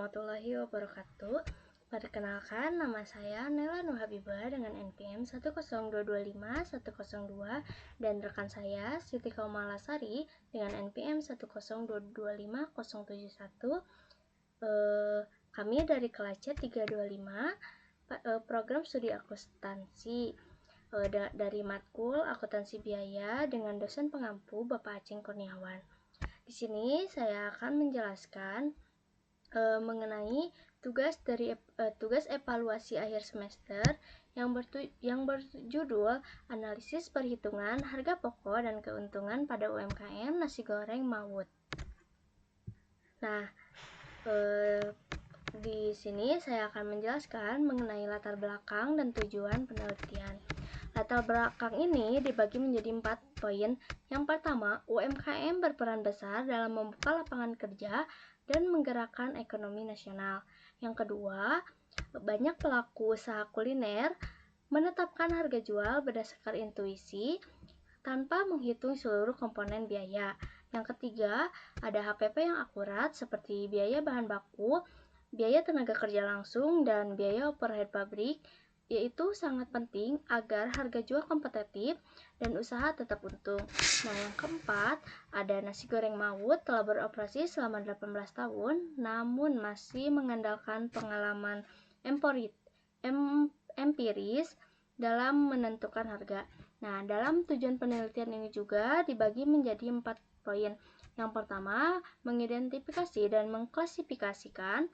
warahmatullahi wabarakatuh. Perkenalkan, nama saya Nela Nuhabibah dengan NPM 10225-102 dan rekan saya Siti Kaumalasari dengan NPM 10225-071. Kami dari kelas C 325, program studi akuntansi dari matkul akuntansi biaya dengan dosen pengampu Bapak Aceng Kurniawan. Di sini saya akan menjelaskan mengenai tugas evaluasi akhir semester yang berjudul analisis perhitungan harga pokok dan keuntungan pada UMKM nasi goreng Mawut. Nah, di sini saya akan menjelaskan mengenai latar belakang dan tujuan penelitian. Latar belakang ini dibagi menjadi 4 poin. Yang pertama, UMKM berperan besar dalam membuka lapangan kerja dan menggerakkan ekonomi nasional. Yang kedua, banyak pelaku usaha kuliner menetapkan harga jual berdasarkan intuisi tanpa menghitung seluruh komponen biaya. Yang ketiga, ada HPP yang akurat seperti biaya bahan baku, biaya tenaga kerja langsung, dan biaya overhead pabrik, yaitu sangat penting agar harga jual kompetitif dan usaha tetap untung. Nah, yang keempat, ada nasi goreng Mawut telah beroperasi selama 18 tahun, namun masih mengandalkan pengalaman empiris dalam menentukan harga. Nah, dalam tujuan penelitian ini juga dibagi menjadi 4 poin. Yang pertama, mengidentifikasi dan mengklasifikasikan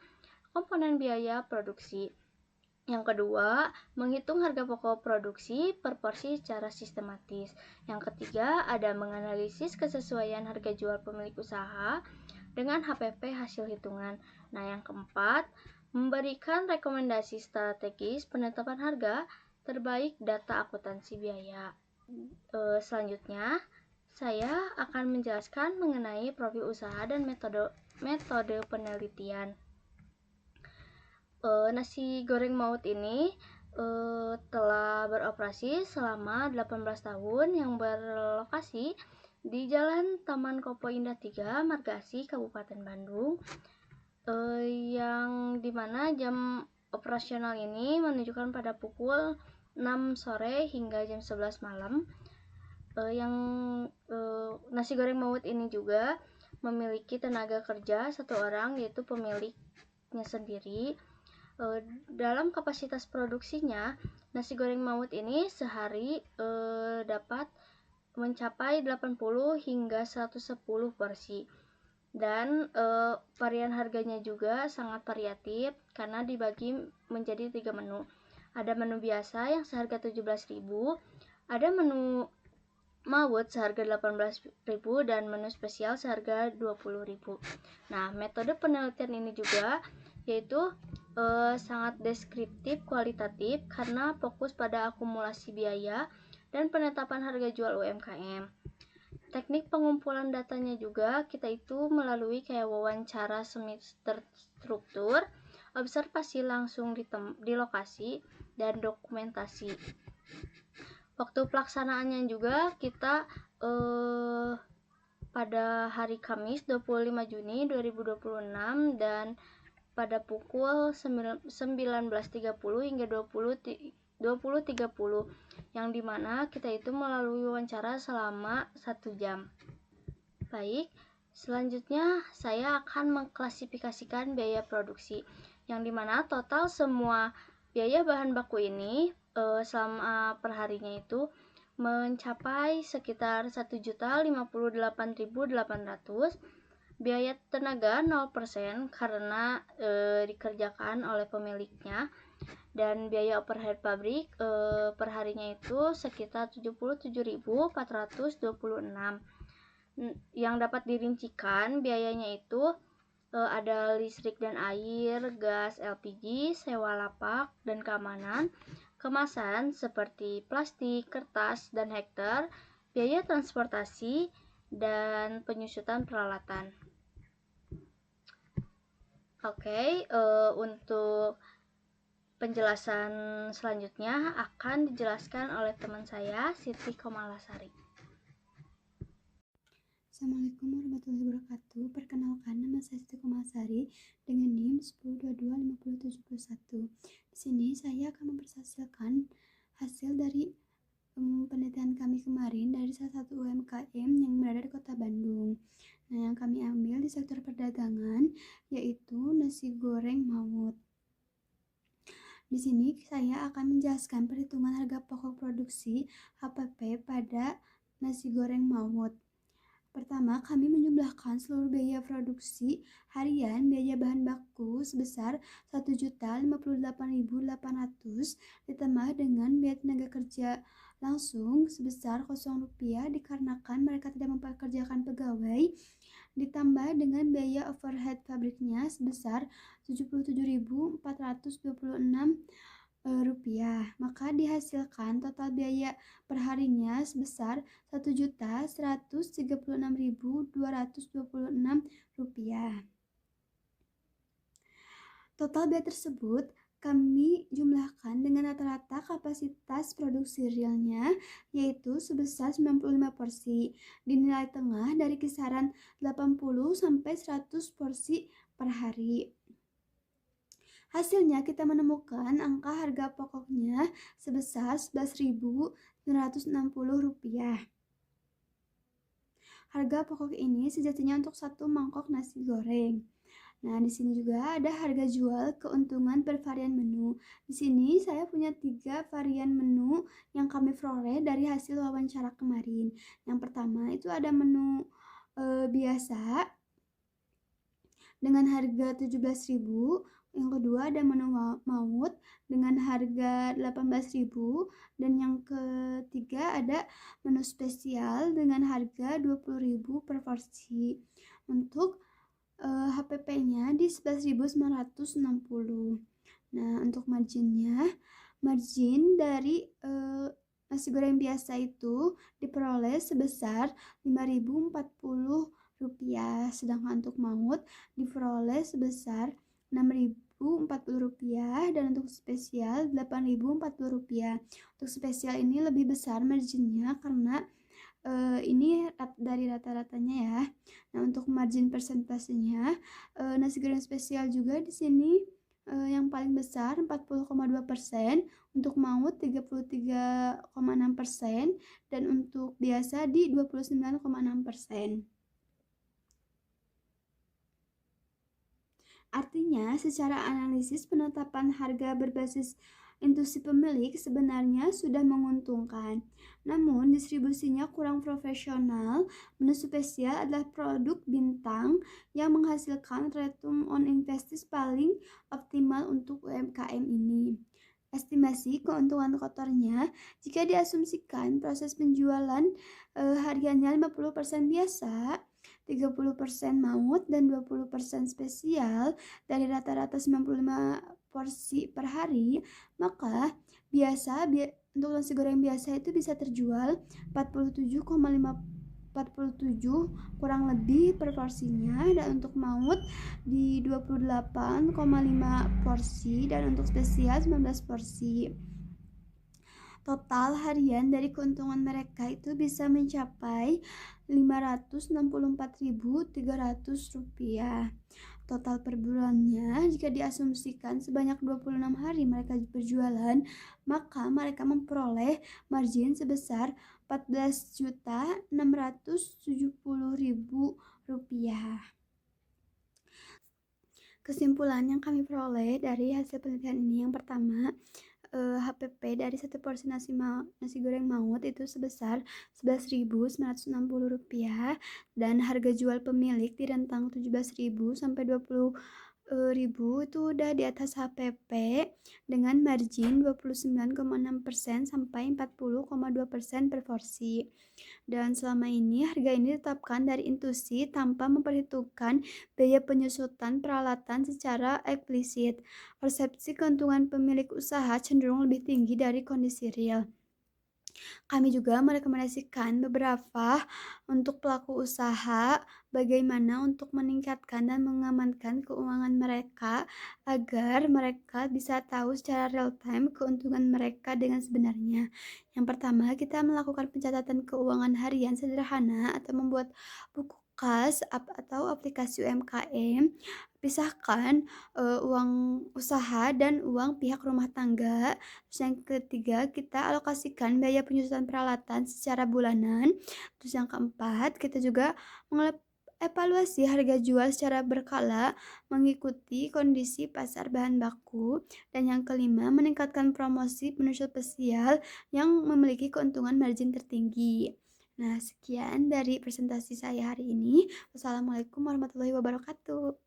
komponen biaya produksi. Yang kedua, menghitung harga pokok produksi per porsi secara sistematis. Yang ketiga, ada menganalisis kesesuaian harga jual pemilik usaha dengan HPP hasil hitungan. Nah, yang keempat, memberikan rekomendasi strategis penetapan harga terbaik data akuntansi biaya. Selanjutnya, saya akan menjelaskan mengenai profil usaha dan metode penelitian. Nasi goreng Mawut ini telah beroperasi selama 18 tahun yang berlokasi di Jalan Taman Kopo Indah 3, Margasi, Kabupaten Bandung, yang dimana jam operasional ini menunjukkan pada pukul 6 sore hingga jam 11 malam. Nasi goreng Mawut ini juga memiliki tenaga kerja 1 orang, yaitu pemiliknya sendiri. Dalam kapasitas produksinya, nasi goreng Mawut ini sehari dapat mencapai 80 hingga 110 porsi. Dan varian harganya juga sangat variatif karena dibagi menjadi 3 menu. Ada menu biasa yang seharga 17.000, ada menu Mawut seharga 18.000 dan menu spesial seharga 20.000. Nah, metode penelitian ini juga yaitu sangat deskriptif kualitatif karena fokus pada akumulasi biaya dan penetapan harga jual UMKM. Teknik pengumpulan datanya juga kita itu melalui kayak wawancara semi terstruktur, observasi langsung di lokasi, dan dokumentasi. Waktu pelaksanaannya juga kita pada hari Kamis 25 Juni 2026 dan pada pukul 19.30 hingga 20.30 yang dimana kita itu melalui wawancara selama 1 jam. Baik, selanjutnya saya akan mengklasifikasikan biaya produksi yang dimana total semua biaya bahan baku ini selama perharinya itu mencapai sekitar 1.058.800. Biaya tenaga 0% karena dikerjakan oleh pemiliknya, dan biaya overhead pabrik perharinya itu sekitar 77.426. Yang dapat dirincikan biayanya itu ada listrik dan air, gas LPG, sewa lapak dan keamanan, kemasan seperti plastik, kertas, dan hektar, biaya transportasi, dan penyusutan peralatan. Untuk penjelasan selanjutnya akan dijelaskan oleh teman saya, Siti Kaumalasari. Assalamualaikum warahmatullahi wabarakatuh. Perkenalkan, nama saya Siti Komalsari dengan NIM 10225071. Di sini saya akan mempersaksikan hasil dari penelitian kami kemarin dari salah satu UMKM yang berada di Kota Bandung. Nah, yang kami ambil di sektor perdagangan yaitu nasi goreng Maut. Di sini saya akan menjelaskan perhitungan harga pokok produksi HPP pada nasi goreng Maut. Pertama, kami menjumlahkan seluruh biaya produksi harian biaya bahan baku sebesar 1.058.800 ditambah dengan biaya tenaga kerja langsung sebesar Rp0 dikarenakan mereka tidak mempekerjakan pegawai, ditambah dengan biaya overhead pabriknya sebesar Rp77.426, maka dihasilkan total biaya perharinya sebesar Rp1.136.226. Total biaya tersebut kami jumlahkan dengan rata-rata kapasitas produksi realnya yaitu sebesar 95 porsi, dinilai tengah dari kisaran 80 sampai 100 porsi per hari. Hasilnya kita menemukan angka harga pokoknya sebesar Rp11.960. Harga pokok ini sejatinya untuk satu mangkok nasi goreng. Nah, di sini juga ada harga jual keuntungan per varian menu. Di sini saya punya 3 varian menu yang kami peroleh dari hasil wawancara kemarin. Yang pertama itu ada menu biasa dengan harga 17.000. Yang kedua ada menu Maut dengan harga 18.000 dan yang ketiga ada menu spesial dengan harga 20.000 per porsi. Untuk HPP-nya di 11.960. Nah, untuk margin dari nasi goreng biasa itu diperoleh sebesar Rp5.040, sedangkan untuk Maut diperoleh sebesar Rp6.040 dan untuk spesial Rp8.040. Untuk spesial ini lebih besar marginnya karena ini dari rata-ratanya ya. Nah, untuk margin persentasenya nasi goreng spesial juga di sini yang paling besar 40,2%, untuk Maut 33,6% dan untuk biasa di 29,6%. Artinya, secara analisis penetapan harga berbasis intuisi pemilik sebenarnya sudah menguntungkan. Namun, distribusinya kurang profesional. Menu spesial adalah produk bintang yang menghasilkan return on investment paling optimal untuk UMKM ini. Estimasi keuntungan kotornya jika diasumsikan proses penjualan harganya 50% biasa, 30% Maut dan 20% spesial dari rata-rata 95 porsi per hari, maka untuk nasi goreng biasa itu bisa terjual 47 kurang lebih per porsinya, dan untuk Maut di 28,5 porsi dan untuk spesial 19 porsi. Total harian dari keuntungan mereka itu bisa mencapai Rp564.300. Total per bulannya jika diasumsikan sebanyak 26 hari mereka berjualan, maka mereka memperoleh margin sebesar Rp14.670.000. Kesimpulan yang kami peroleh dari hasil penelitian ini, yang pertama, HPP dari satu porsi nasi goreng Maut itu sebesar Rp11.960 dan harga jual pemilik di rentang 17.000 sampai 20.000 itu udah di atas HPP dengan margin 29,6% sampai 40,2% per porsi. Dan selama ini harga ini ditetapkan dari intuisi tanpa memperhitungkan biaya penyusutan peralatan secara eksplisit. Persepsi keuntungan pemilik usaha cenderung lebih tinggi dari kondisi real. Kami juga merekomendasikan beberapa untuk pelaku usaha, bagaimana untuk meningkatkan dan mengamankan keuangan mereka agar mereka bisa tahu secara real time keuntungan mereka dengan sebenarnya. Yang pertama, kita melakukan pencatatan keuangan harian sederhana atau membuat buku kas atau aplikasi UMKM. Pisahkan uang usaha dan uang pihak rumah tangga. Terus yang ketiga, kita alokasikan biaya penyusunan peralatan secara bulanan. Terus yang keempat, kita juga mengevaluasi harga jual secara berkala mengikuti kondisi pasar bahan baku. Dan yang kelima, meningkatkan promosi menu spesial yang memiliki keuntungan margin tertinggi. Nah, sekian dari presentasi saya hari ini. Wassalamualaikum warahmatullahi wabarakatuh.